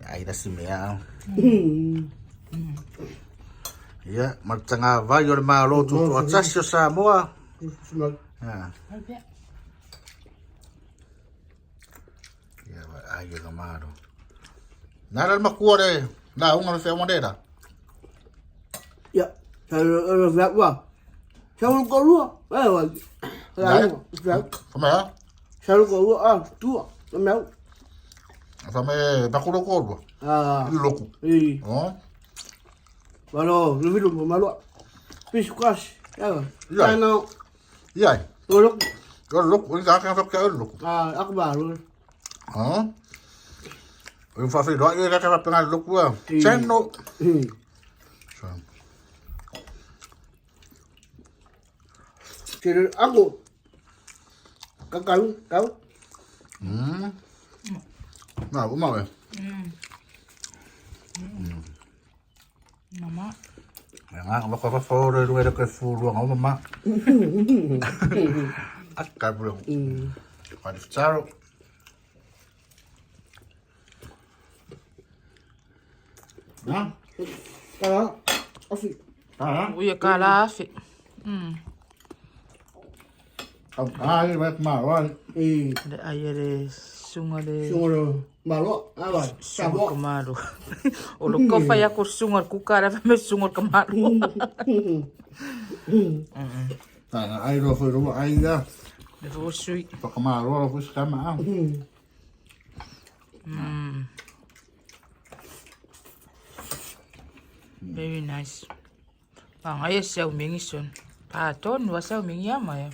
Speaker 1: ai dah si mea ya martanga va yo ma lo tu atsasio sa moa ya ai cái mà đâu nãy mà cua đây nào ông nó phải ông đây đã
Speaker 2: dạ rồi vẽ vào sao nó có luôn rồi
Speaker 1: đấy không phải
Speaker 2: sao nó có luôn tua nó méo
Speaker 1: sao mày bác cô đâu có luôn lục
Speaker 2: vào rồi nó video mà luôn pisquash
Speaker 1: dạ
Speaker 2: nó
Speaker 1: dạ
Speaker 2: rồi
Speaker 1: lục anh ra cái lục
Speaker 2: ác bà luôn
Speaker 1: Yung fa doa yo ka pa nga luk wa. Cheno.
Speaker 2: Thì ác bộ cáu
Speaker 1: Nào cũng màu này.
Speaker 4: Mama.
Speaker 1: Nga ko fa rồi rồi cái phu luôn ông mama. Akka bro. Phải charo.
Speaker 2: đó ofi
Speaker 4: Uya kalah.
Speaker 1: Ông ai vậy mà rồi.
Speaker 4: Ada air de sungai de.
Speaker 2: rồi mà lo rồi sao
Speaker 4: Sungai Kemaru. Olo kau fai aku sungai kuka dah me sungai Kemaru.
Speaker 1: Ai rồi phải rồi ai ra.
Speaker 4: De rosui.
Speaker 1: Pa kamar rồi phải sama.
Speaker 4: Very nice. Ay sao mingi son. Paton wa sao mingi ama ya.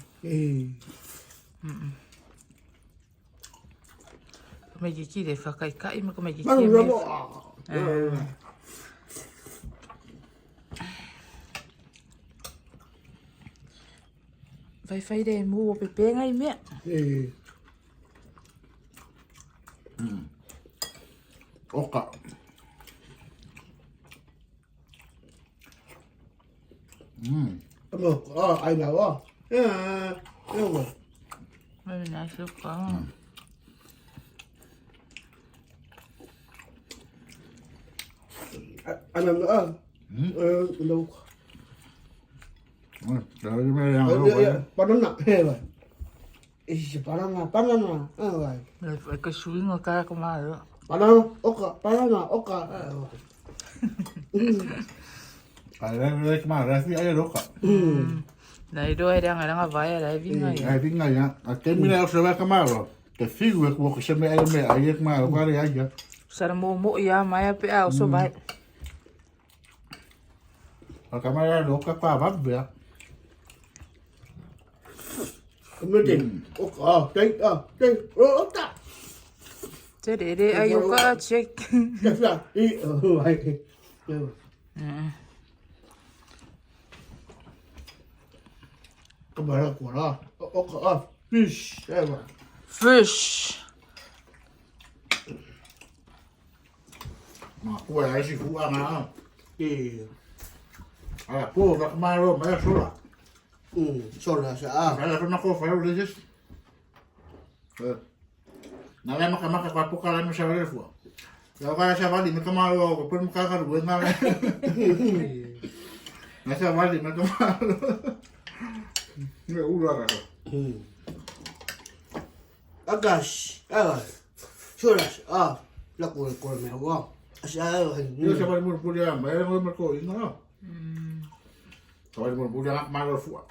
Speaker 4: Kama jiki de fakai ma kama jiki.
Speaker 2: Baru rabo.
Speaker 4: Fai de mu o pepe ngai me.
Speaker 1: Oka.
Speaker 2: Ai nào rồi.
Speaker 4: Very nice look.
Speaker 2: Anh làm nữa. Đâu.
Speaker 1: Trời ơi, mấy đang đâu vậy?
Speaker 2: Banana he rồi. Banana. Rồi.
Speaker 4: Phải cái suối ngồi ca có mà nữa.
Speaker 2: Banana, banana.
Speaker 1: Đây mà đây phía ấy đâu cả.
Speaker 4: Này đôi đang vay đây vì ngay.
Speaker 1: Ai biết ngay á. Cái mình đang xem cái mà rồi. Cái phiêu việc của cái xem ai mà qua đây ai vậy?
Speaker 4: Sara mo ya maya pe au so vai.
Speaker 1: Cái mà đâu các bà bắt về.
Speaker 2: Mới tìm. Đây. Ta.
Speaker 4: Thế để ayo ka check.
Speaker 2: Chắc là đi vậy. Cái bà của nó. Fish. Đây mà.
Speaker 4: Fish.
Speaker 1: Mà cô ấy chỉ phụ ăn à?
Speaker 2: Thì
Speaker 1: Cô các mà rồi mấy số là.
Speaker 2: số là sẽ
Speaker 1: Phải là nó có phải rồi chứ. Nah, memang kamu ke Papua kalau misalnya ada fuah. Kalau kalau saya balik mereka malu, kau pun mereka kan buat malu. Nah saya balik mereka malu. Ini udah kan?
Speaker 2: Agas. Số là là của mèo không? Sao hình
Speaker 1: Ini saya balik punya, bayar mereka ini lah. Kalau balik punya nak malu fuah.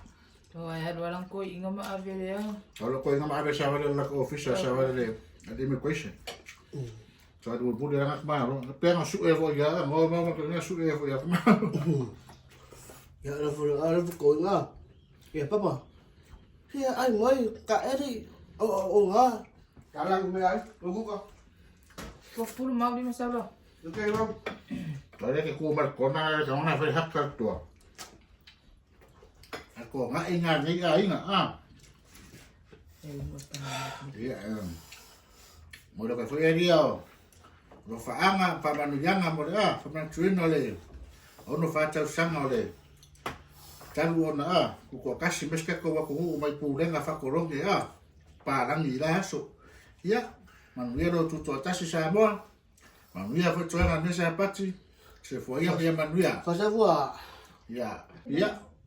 Speaker 4: Tuh ya walang ko ingam avil ya.
Speaker 1: Kalau kau ingat ada saya balik nak office, saya balik ada immigration. Saya balik punya nak malu. Tapi yang suka ya, mau makanya suka ya malu.
Speaker 2: ya là của ngà. Ya papa. Thì anh mới cả đi. Ngà. Cả lăng mấy anh, đúng không?
Speaker 4: Ko full mau di masalah.
Speaker 2: Ok không?
Speaker 1: Kalau dia kumat kona jangan nak phải hấp các tua. Aku nggak ingat ah. Iya. Mau dah kau dia. Lo faanga pa manuyanga mo dia, pa manchuin ole. Ono fa tau sanga ole. Talu ona ko kasi meska ko wa ko mai pulenga fa koronge pa rangi la so. Ya, manuia ro tuto tasi sa mo. Manuia fa tuanga nesa pati. Se foi ya manuia.
Speaker 2: Có sao vừa?
Speaker 1: Ya.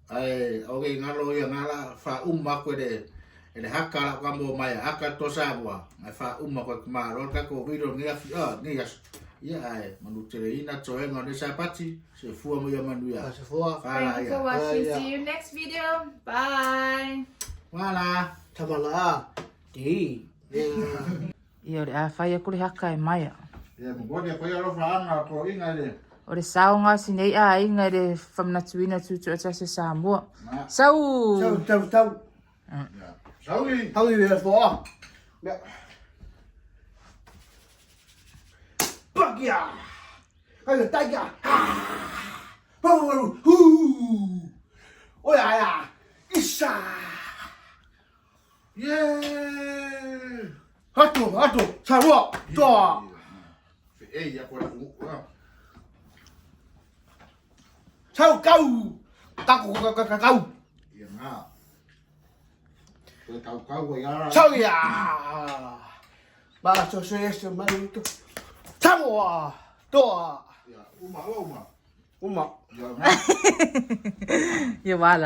Speaker 1: Ai oge ngalo ya ngala fa ko de haka la kwambo mai haka to sabwa ai fa ko ma ro ka ko video ni ni ya ai manu ina choe ngone sapati se fu mo ya manuia
Speaker 2: Có sao vừa?
Speaker 4: Thank you for watching. See you next video. Bye.
Speaker 1: wala
Speaker 2: Thầm là đi.
Speaker 4: Ia ora fai ko le haka e mai.
Speaker 1: ya mo de ko ya ro fa anga ko inga de
Speaker 4: O le saunga sinei a inga de famna tuina tutu ata se Samoa. Sau.
Speaker 2: Sao?
Speaker 1: sawi
Speaker 2: Thôi thì là phó. Mẹ. Bắt kìa. Cái người tay kìa. Ôi ai à. Isa.
Speaker 1: yeah
Speaker 2: Hát tù. Sao vừa? Cho.
Speaker 1: ya ko la
Speaker 2: Sao câu. Câu.
Speaker 1: ya na ko kau ya
Speaker 2: Sao kìa. Ba cho xe mà đi. Sao vừa? To.
Speaker 1: ya uma
Speaker 2: Uma.
Speaker 1: ya na
Speaker 4: Ia wala.